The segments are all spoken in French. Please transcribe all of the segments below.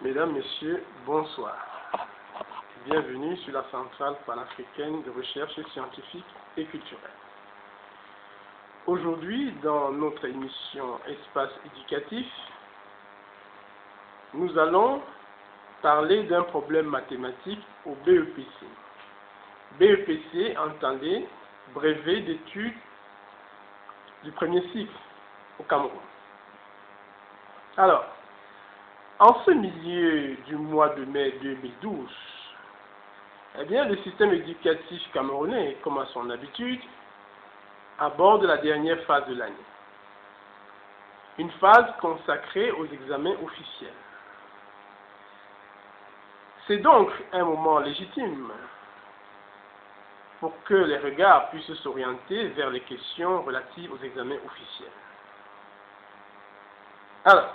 Mesdames, Messieurs, bonsoir. Bienvenue sur la Centrale panafricaine de recherche scientifique et culturelle. Aujourd'hui, dans notre émission Espace éducatif, nous allons parler d'un problème mathématique au BEPC. BEPC, entendez, brevet d'études du premier cycle au Cameroun. Alors, en ce milieu du mois de mai 2012, eh bien, le système éducatif camerounais, comme à son habitude, aborde la dernière phase de l'année. Une phase consacrée aux examens officiels. C'est donc un moment légitime pour que les regards puissent s'orienter vers les questions relatives aux examens officiels. Alors,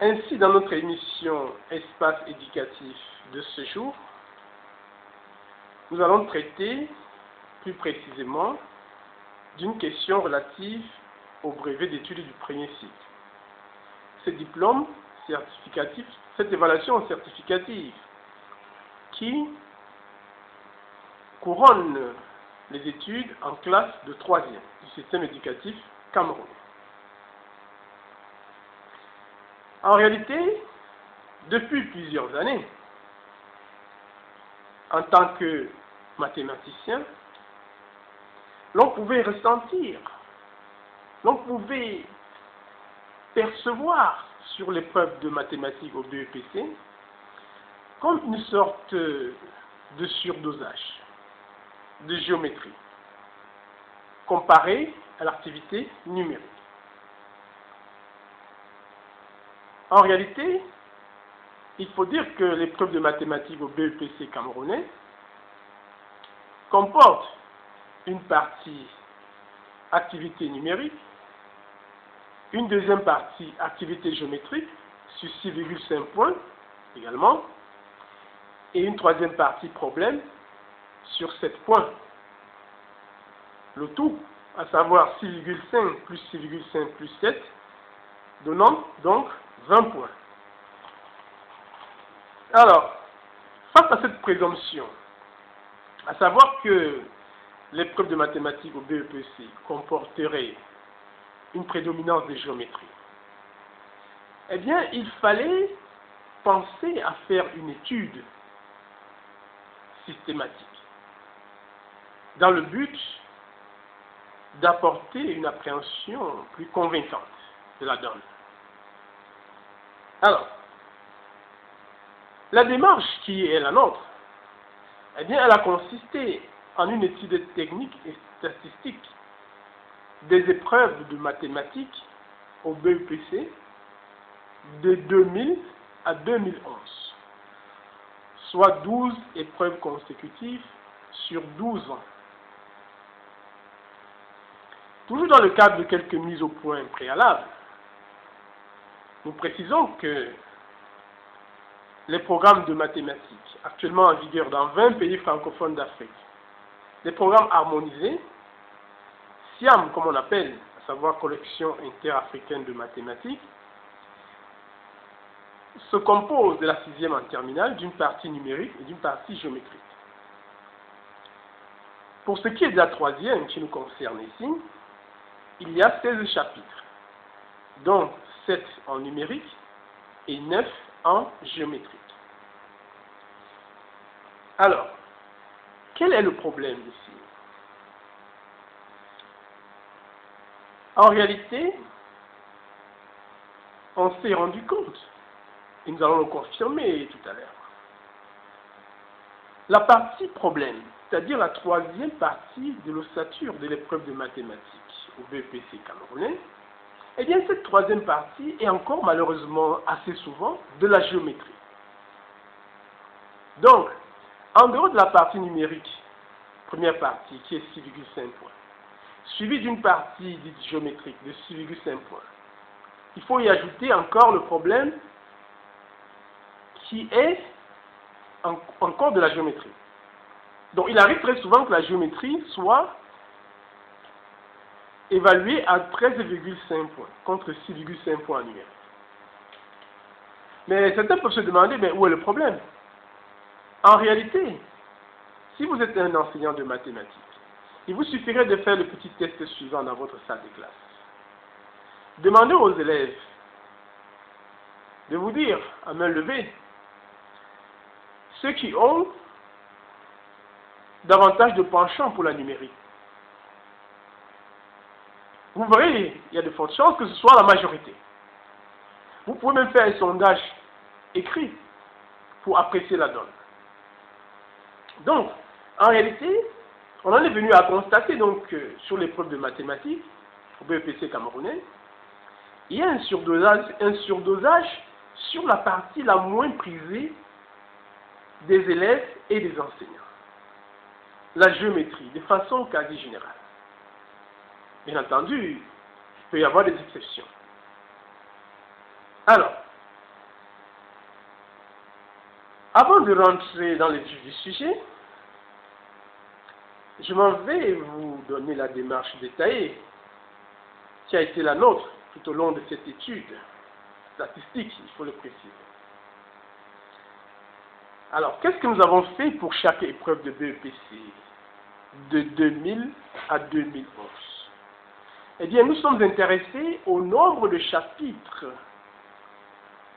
ainsi, dans notre émission Espace éducatif de ce jour, nous allons traiter plus précisément d'une question relative au brevet d'études du premier cycle. Ce diplôme certificatif, cette évaluation certificative qui couronne les études en classe de 3e du système éducatif camerounais. En réalité, depuis plusieurs années, en tant que mathématicien, l'on pouvait ressentir, l'on pouvait percevoir sur l'épreuve de mathématiques au BEPC comme une sorte de surdosage de géométrie comparé à l'activité numérique. En réalité, il faut dire que l'épreuve de mathématiques au BEPC camerounais comporte une partie activité numérique, une deuxième partie activité géométrique sur 6,5 points également, et une troisième partie problème sur 7 points. Le tout, à savoir 6,5 plus 6,5 plus 7, donnant donc 20 points. Alors, face à cette présomption, à savoir que l'épreuve de mathématiques au BEPC comporterait une prédominance de géométrie, eh bien, il fallait penser à faire une étude systématique dans le but d'apporter une appréhension plus convaincante de la donne. Alors, la démarche qui est la nôtre, eh bien, elle a consisté en une étude technique et statistique des épreuves de mathématiques au BEPC de 2000 à 2011, soit 12 épreuves consécutives sur 12 ans. Toujours dans le cadre de quelques mises au point préalables, nous précisons que les programmes de mathématiques actuellement en vigueur dans 20 pays francophones d'Afrique, les programmes harmonisés, SIAM comme on appelle, à savoir Collection interafricaine de mathématiques, se composent de la 6e en terminale d'une partie numérique et d'une partie géométrique. Pour ce qui est de la 3e qui nous concerne ici, il y a 16 chapitres, dont 7 en numérique et 9 en géométrique. Alors, quel est le problème ici? En réalité, on s'est rendu compte, et nous allons le confirmer tout à l'heure, la partie problème, c'est-à-dire la 3e partie de l'ossature de l'épreuve de mathématiques au BEPC camerounais, eh bien cette 3e partie est encore malheureusement assez souvent de la géométrie. Donc, en dehors de la partie numérique, première partie qui est 6,5 points, suivie d'une partie dite géométrique de 6,5 points, il faut y ajouter encore le problème qui est encore de la géométrie. Donc il arrive très souvent que la géométrie soit évaluée à 13,5 points contre 6,5 points en numérique. Mais certains peuvent se demander, mais où est le problème? En réalité, si vous êtes un enseignant de mathématiques, il vous suffirait de faire le petit test suivant dans votre salle de classe. Demandez aux élèves de vous dire, à main levée, ceux qui ont davantage de penchant pour la numérique. Vous verrez, il y a de fortes chances que ce soit la majorité. Vous pouvez même faire un sondage écrit pour apprécier la donne. Donc, en réalité, on en est venu à constater donc sur l'épreuve de mathématiques, au BEPC camerounais, il y a un surdosage sur la partie la moins prisée des élèves et des enseignants. La géométrie, de façon quasi générale. Bien entendu, il peut y avoir des exceptions. Alors, avant de rentrer dans le vif du sujet, je m'en vais vous donner la démarche détaillée qui a été la nôtre tout au long de cette étude statistique, il faut le préciser. Alors, qu'est-ce que nous avons fait pour chaque épreuve de BEPC de 2000 à 2011? Eh bien, nous sommes intéressés au nombre de chapitres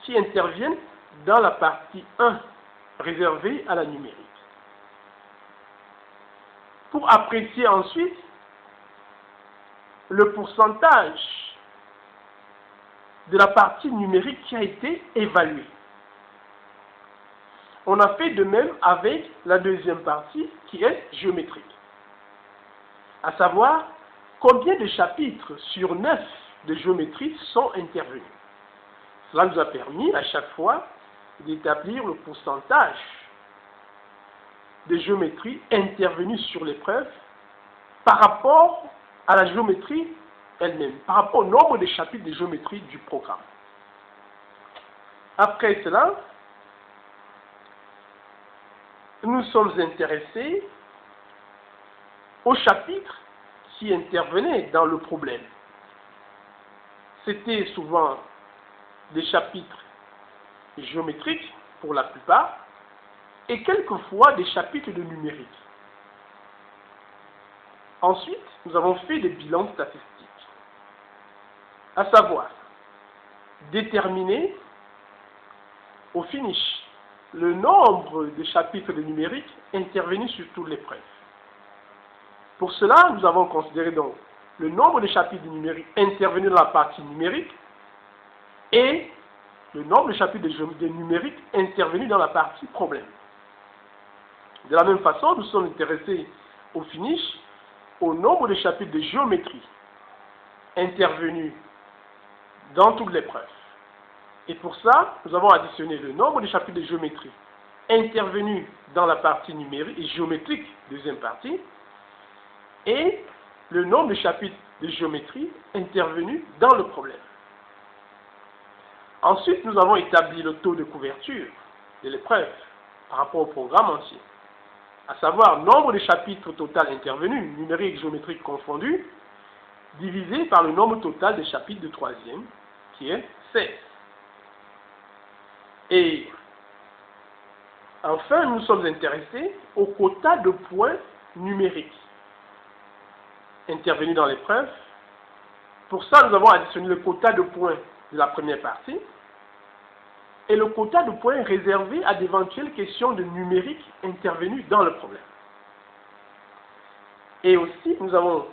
qui interviennent dans la partie 1, réservée à la numérique. Pour apprécier ensuite le pourcentage de la partie numérique qui a été évaluée. On a fait de même avec la deuxième partie qui est géométrique. À savoir, combien de chapitres sur 9 de géométrie sont intervenus. Cela nous a permis à chaque fois d'établir le pourcentage de géométrie intervenue sur l'épreuve par rapport à la géométrie elle-même, par rapport au nombre de chapitres de géométrie du programme. Après cela, nous sommes intéressés aux chapitres qui intervenaient dans le problème. C'était souvent des chapitres géométriques pour la plupart et quelquefois des chapitres de numérique. Ensuite, nous avons fait des bilans statistiques, à savoir déterminer au finish le nombre de chapitres de numérique intervenus sur toute l'épreuve. Pour cela, nous avons considéré donc le nombre de chapitres de numérique intervenus dans la partie numérique et le nombre de chapitres de numérique intervenus dans la partie problème. De la même façon, nous sommes intéressés au finish au nombre de chapitres de géométrie intervenus dans toute l'épreuve. Et pour ça, nous avons additionné le nombre de chapitres de géométrie intervenus dans la partie numérique et géométrique, deuxième partie, et le nombre de chapitres de géométrie intervenus dans le problème. Ensuite, nous avons établi le taux de couverture de l'épreuve par rapport au programme entier, à savoir nombre de chapitres total intervenus, numérique et géométrique confondus, divisé par le nombre total des chapitres de troisième, qui est 16. Et enfin, nous sommes intéressés au quota de points numériques intervenus dans l'épreuve. Pour ça, nous avons additionné le quota de points de la première partie et le quota de points réservé à d'éventuelles questions de numérique intervenues dans le problème. Et aussi, nous avons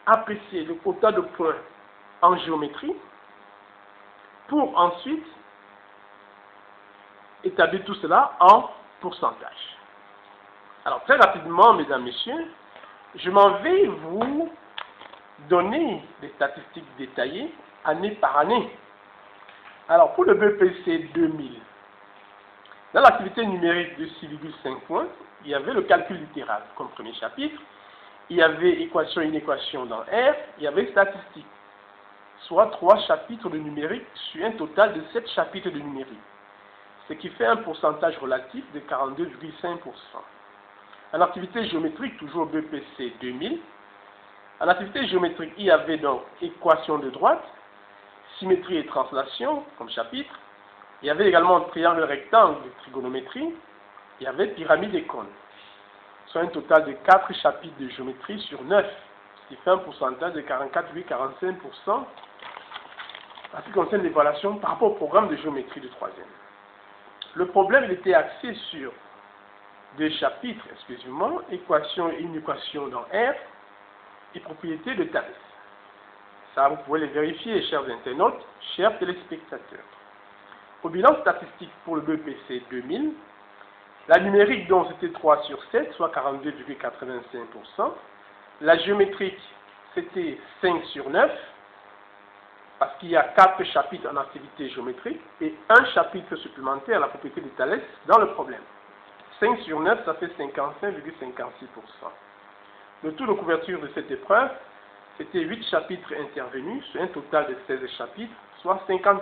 apprécié le quota de points en géométrie pour ensuite établir tout cela en pourcentage. Alors, très rapidement, mesdames, messieurs, je m'en vais vous donner des statistiques détaillées année par année. Alors, pour le BEPC 2000, dans l'activité numérique de 6,5 points, il y avait le calcul littéral comme premier chapitre, il y avait équation et inéquation dans R, il y avait statistiques, soit 3 chapitres de numérique sur un total de 7 chapitres de numérique, ce qui fait un pourcentage relatif de 42,5%. En activité géométrique, toujours BEPC 2000, en activité géométrique, il y avait donc équation de droite, symétrie et translation comme chapitre, Il y avait également triangle rectangle de trigonométrie. Il y avait pyramide et cône. Soit un total de 4 chapitres de géométrie sur 9, ce qui fait un pourcentage de 44,45% en ce qui concerne l'évaluation par rapport au programme de géométrie de 3e. Le problème il était axé sur deux chapitres exclusivement, équation et inéquation dans R et propriétés de Thalès. Ça, vous pouvez les vérifier, chers internautes, chers téléspectateurs. Au bilan statistique pour le BEPC 2000, la numérique donc c'était 3 sur 7, soit 42,85%. La géométrique c'était 5 sur 9, parce qu'il y a 4 chapitres en activité géométrique et un chapitre supplémentaire à la propriété de Thalès dans le problème. 5 sur 9, ça fait 55,56%. Le taux de couverture de cette épreuve, c'était 8 chapitres intervenus sur un total de 16 chapitres, soit 50%.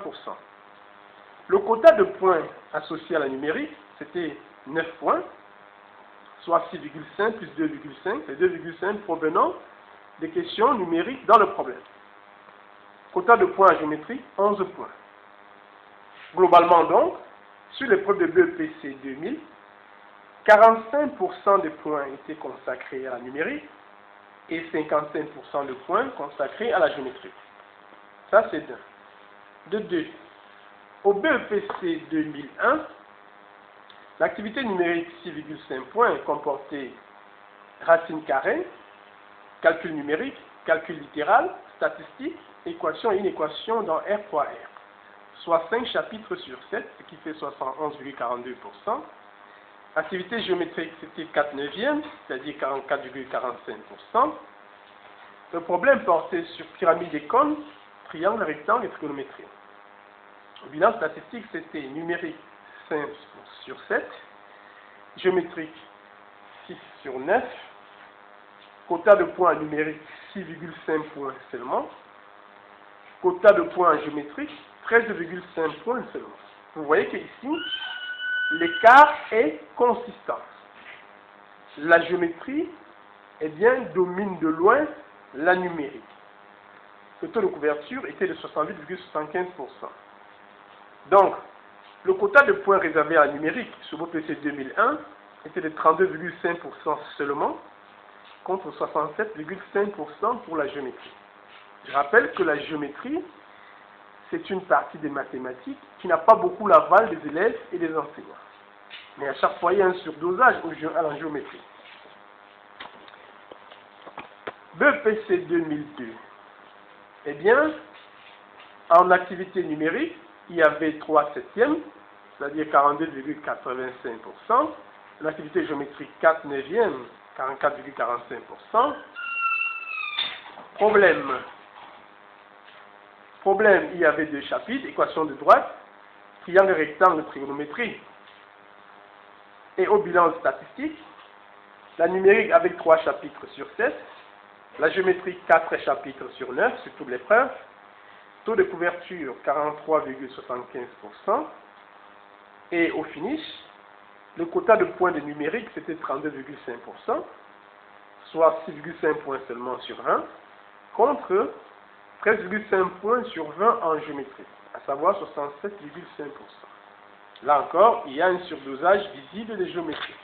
Le quota de points associé à la numérique, c'était 9 points, soit 6,5 plus 2,5, et 2,5 provenant des questions numériques dans le problème. Quota de points à géométrie, 11 points. Globalement donc, sur l'épreuve de BEPC 2000, 45% des points étaient consacrés à la numérique et 55% de points consacrés à la géométrie. Ça c'est d'un. De deux. Au BEPC 2001, l'activité numérique 6,5 points comportait racine carrée, calcul numérique, calcul littéral, statistique, équation et inéquation dans R3R, soit 5 chapitres sur 7, ce qui fait 71,42%. Activité géométrique, c'était 4 neuvièmes, c'est-à-dire 44,45%. Le problème portait sur pyramide et cône, triangle, rectangle et trigonométrie. Le bilan statistique, c'était numérique 5 sur 7, géométrique 6 sur 9, quota de points numérique 6,5 points seulement, quota de points géométrique 13,5 points seulement. Vous voyez qu'ici, l'écart est consistant. La géométrie, eh bien, domine de loin la numérique. Le taux de couverture était de 68,75%. Donc, le quota de points réservé à la numérique sur BEPC 2001 était de 32,5% seulement, contre 67,5% pour la géométrie. Je rappelle que la géométrie, c'est une partie des mathématiques qui n'a pas beaucoup l'aval des élèves et des enseignants. Mais à chaque fois, il y a un surdosage à la géométrie. BEPC 2002. Eh bien, en activité numérique, il y avait 3 septièmes, c'est-à-dire 42,85%. L'activité géométrique 4 neuvièmes, 44,45%. Problème, il y avait 2 chapitres, équation de droite, triangle rectangle, trigonométrie. Et au bilan statistique, la numérique avec 3 chapitres sur 7, la géométrie 4 chapitres sur 9 sur toute l'épreuve, taux de couverture 43,75%, et au finish, le quota de points de numérique c'était 32,5%, soit 6,5 points seulement sur 20, contre 13,5 points sur 20 en géométrie, à savoir 67,5%. Là encore, il y a un surdosage visible de géométrie.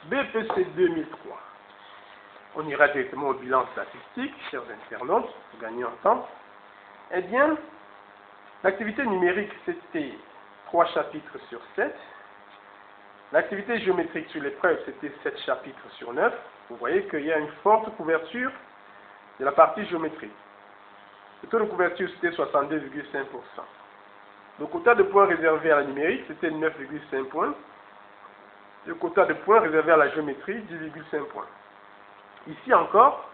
BEPC 2003. On ira directement au bilan statistique, chers internautes, pour gagner en temps. Eh bien, l'activité numérique, c'était 3 chapitres sur 7. L'activité géométrique sur l'épreuve, c'était 7 chapitres sur 9. Vous voyez qu'il y a une forte couverture de la partie géométrique. Le taux de couverture, c'était 62,5%. Le quota de points réservé à la numérique, c'était 9,5 points. Le quota de points réservé à la géométrie, 10,5 points. Ici encore,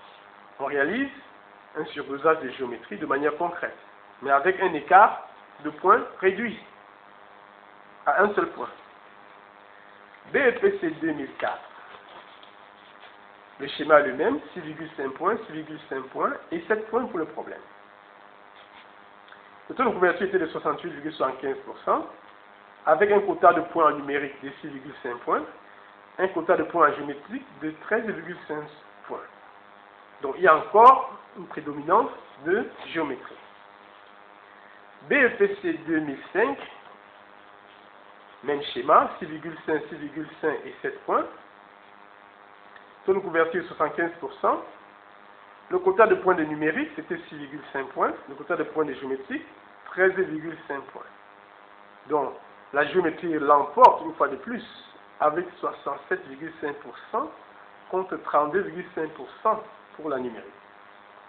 on réalise un surdosage de géométrie de manière concrète, mais avec un écart de points réduit à un seul point. BEPC 2004. Le schéma est le même, 6,5 points, 6,5 points et 7 points pour le problème. Le taux de couverture était de 68,75%, avec un quota de points en numérique de 6,5 points, un quota de points en géométrique de 13,5 points. Donc il y a encore une prédominance de géométrie. BEPC 2005, même schéma, 6,5, 6,5 et 7 points. Taux de couverture 75%. Le quota de points de numérique, c'était 6,5 points. Le quota de points de géométrique, 13,5 points. Donc, la géométrie l'emporte une fois de plus avec 67,5% contre 32,5% pour la numérique.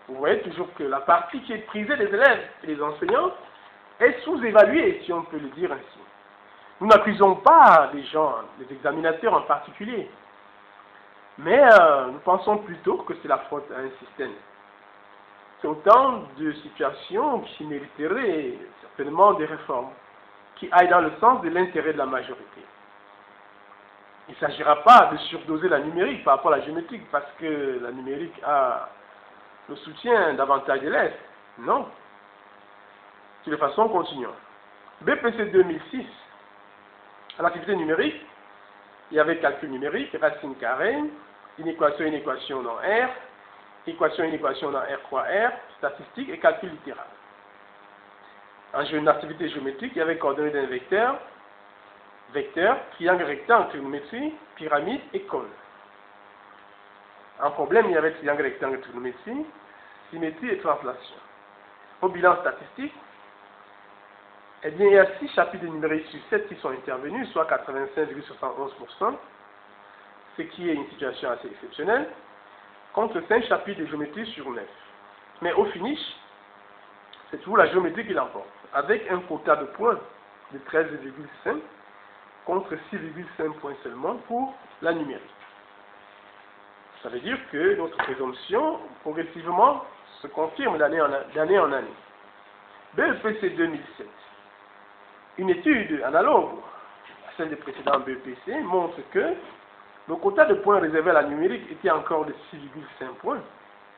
Vous voyez toujours que la partie qui est prisée des élèves et des enseignants est sous-évaluée, si on peut le dire ainsi. Nous n'accusons pas les gens, les examinateurs en particulier, mais nous pensons plutôt que c'est la faute à un système. C'est autant de situations qui mériteraient certainement des réformes, qui aillent dans le sens de l'intérêt de la majorité. Il ne s'agira pas de surdoser la numérique par rapport à la géométrique, parce que la numérique a le soutien davantage d'élèves. Non. De toute façon, continuons. BPC 2006, à l'activité numérique, il y avait calcul numérique, racine carrée, une équation dans R, équation dans R3R, statistique et calcul littéral. En activité géométrique, il y avait coordonnées d'un vecteur, triangle rectangle, trigonométrie, pyramide et cône. En problème, il y avait triangle rectangle, trigonométrie, symétrie et translation. Au bilan statistique, eh bien, il y a 6 chapitres de numérique sur 7 qui sont intervenus, soit 85,71%, ce qui est une situation assez exceptionnelle, contre 5 chapitres de géométrie sur 9. Mais au finish, c'est toujours la géométrie qui l'emporte, avec un quota de points de 13,5 contre 6,5 points seulement pour la numérique. Ça veut dire que notre présomption, progressivement, se confirme d'année en année. BEPC 2007. Une étude analogue à celle des précédents BEPC montre que le quota de points réservé à la numérique était encore de 6,5 points,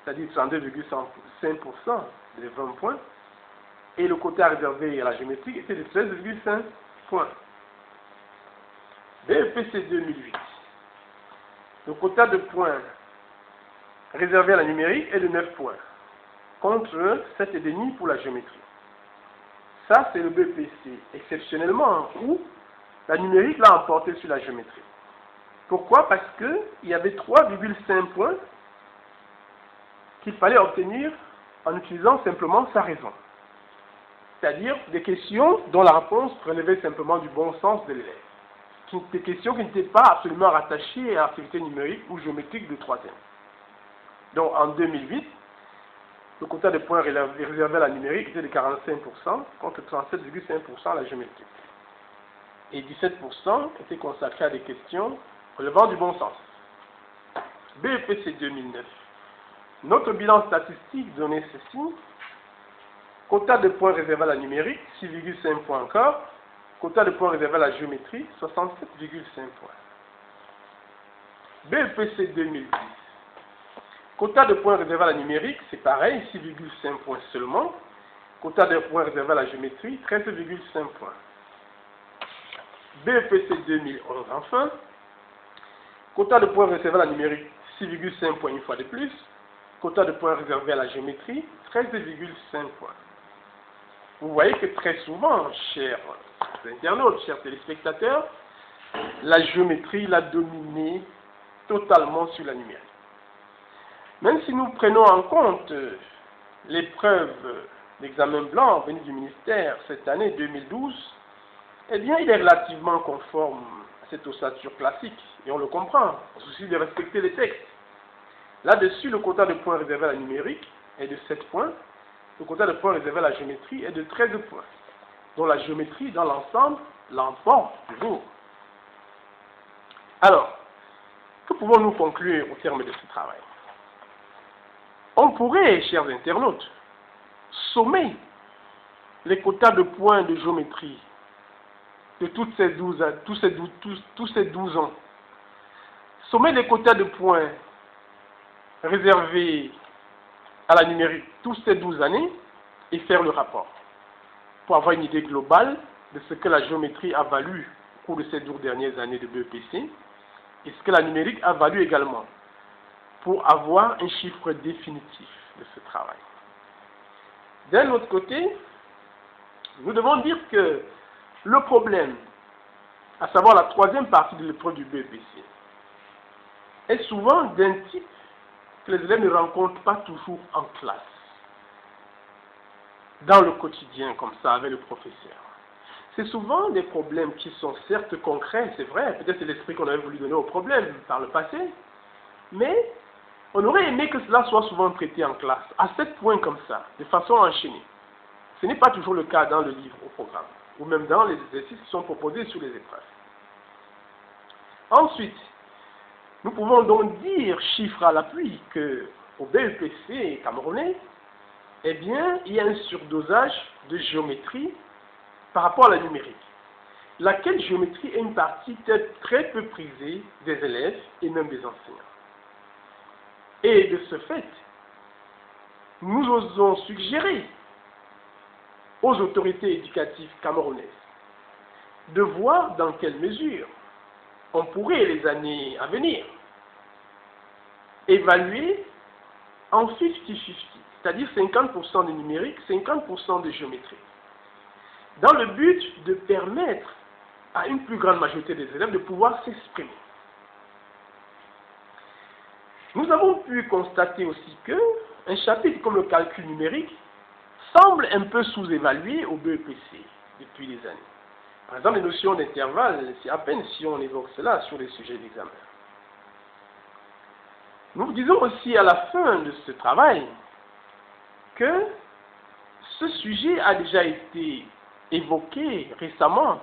c'est-à-dire 32,5% des 20 points, et le quota réservé à la géométrie était de 13,5 points. BEPC 2008. Le quota de points réservé à la numérique est de 9 points, contre 7,5 pour la géométrie. Ça, c'est le BEPC, exceptionnellement, où la numérique l'a emporté sur la géométrie. Pourquoi? Parce qu'il y avait 3,5 points qu'il fallait obtenir en utilisant simplement sa raison. C'est-à-dire des questions dont la réponse relevait simplement du bon sens de l'élève. Des questions qui n'étaient pas absolument rattachées à l'activité numérique ou géométrique de 3e. Donc en 2008, le quota de points réservé à la numérique était de 45% contre 37,5% à la géométrie. Et 17% étaient consacrés à des questions relevant du bon sens. BEPC 2009. Notre bilan statistique donnait ceci. Quota de points réservé à la numérique, 6,5 points encore. Quota de points réservé à la géométrie, 67,5 points. BEPC 2010. Quota de points réservé à la numérique, c'est pareil, 6,5 points seulement. Quota de points réservé à la géométrie, 13,5 points. BEPC 2011 enfin. Quota de points réservé à la numérique, 6,5 points une fois de plus. Quota de points réservé à la géométrie, 13,5 points. Vous voyez que très souvent, chers internautes, chers téléspectateurs, la géométrie l'a dominé totalement sur la numérique. Même si nous prenons en compte l'épreuve d'examen blanc venue du ministère cette année 2012, eh bien, il est relativement conforme à cette ossature classique, et on le comprend, au souci de respecter les textes. Là-dessus, le quota de points réservé à la numérique est de 7 points, le quota de points réservé à la géométrie est de 13 points, dont la géométrie, dans l'ensemble, l'emporte toujours. Alors, que pouvons-nous conclure au terme de ce travail? On pourrait, chers internautes, sommer les quotas de points de géométrie de tous ces 12 ans. Sommer les quotas de points réservés à la numérique tous ces 12 années et faire le rapport pour avoir une idée globale de ce que la géométrie a valu au cours de ces 12 dernières années de BEPC et ce que la numérique a valu également pour avoir un chiffre définitif de ce travail. D'un autre côté, Nous devons dire que le problème, à savoir la troisième partie de l'épreuve du BEPC, est souvent d'un type que les élèves ne rencontrent pas toujours en classe, dans le quotidien comme ça avec le professeur. C'est souvent des problèmes qui sont certes concrets, c'est vrai, peut-être c'est l'esprit qu'on avait voulu donner au problème par le passé, mais on aurait aimé que cela soit souvent traité en classe, à 7 points comme ça, de façon enchaînée. Ce n'est pas toujours le cas dans le livre au programme, ou même dans les exercices qui sont proposés sur les épreuves. Ensuite, nous pouvons donc dire, chiffre à l'appui, qu'au BEPC camerounais, eh bien, il y a un surdosage de géométrie par rapport à la numérique, laquelle géométrie est une partie très peu prisée des élèves et même des enseignants. Et de ce fait, nous osons suggérer aux autorités éducatives camerounaises de voir dans quelle mesure on pourrait, les années à venir, évaluer en 50-50, c'est-à-dire 50% de numérique, 50% de géométrie, dans le but de permettre à une plus grande majorité des élèves de pouvoir s'exprimer. Nous avons pu constater aussi qu'un chapitre comme le calcul numérique semble un peu sous-évalué au BEPC depuis des années. Par exemple, les notions d'intervalle, c'est à peine si on évoque cela sur les sujets d'examen. Nous disons aussi à la fin de ce travail que ce sujet a déjà été évoqué récemment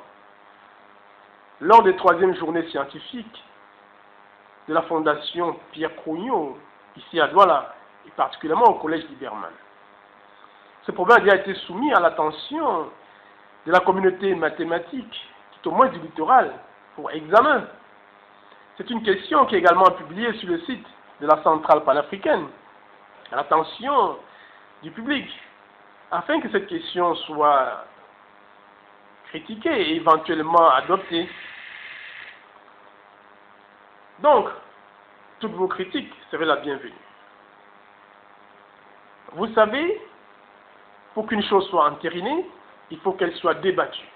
lors des 3e journées scientifiques de la Fondation Pierre Cronio, ici à Douala, et particulièrement au Collège d'Iberman. Ce problème a déjà été soumis à l'attention de la communauté mathématique, tout au moins du littoral, pour examen. C'est une question qui est également publiée sur le site de la centrale panafricaine, à l'attention du public, afin que cette question soit critiquée et éventuellement adoptée. Donc, toutes vos critiques seraient la bienvenue. Vous savez, pour qu'une chose soit entérinée, il faut qu'elle soit débattue.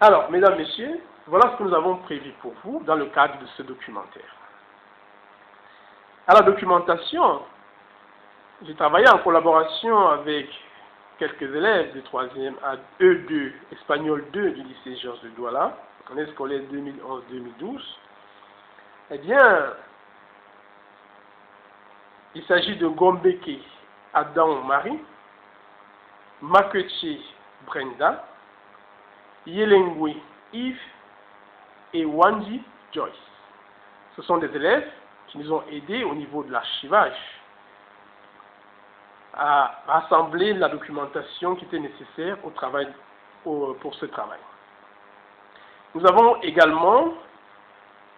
Alors, mesdames, messieurs, voilà ce que nous avons prévu pour vous dans le cadre de ce documentaire. À la documentation, j'ai travaillé en collaboration avec quelques élèves de 3e à E2, Espagnol 2 du lycée Georges de Douala, année scolaire 2011-2012. Eh bien, il s'agit de Gombeke Adam Marie, Makeche Brenda, Yelengwe Yves et Wanji Joyce. Ce sont des élèves qui nous ont aidés au niveau de l'archivage à rassembler la documentation qui était nécessaire au travail, pour ce travail. Nous avons également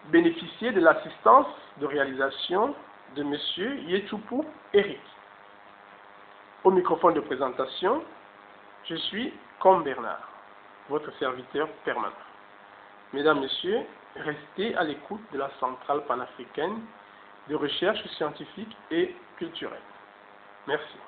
bénéficié de l'assistance de réalisation de M. Yechupou Eric. Au microphone de présentation, je suis comme Bernard, votre serviteur permanent. Mesdames, Messieurs, restez à l'écoute de la centrale panafricaine de recherche scientifique et culturelle. Merci.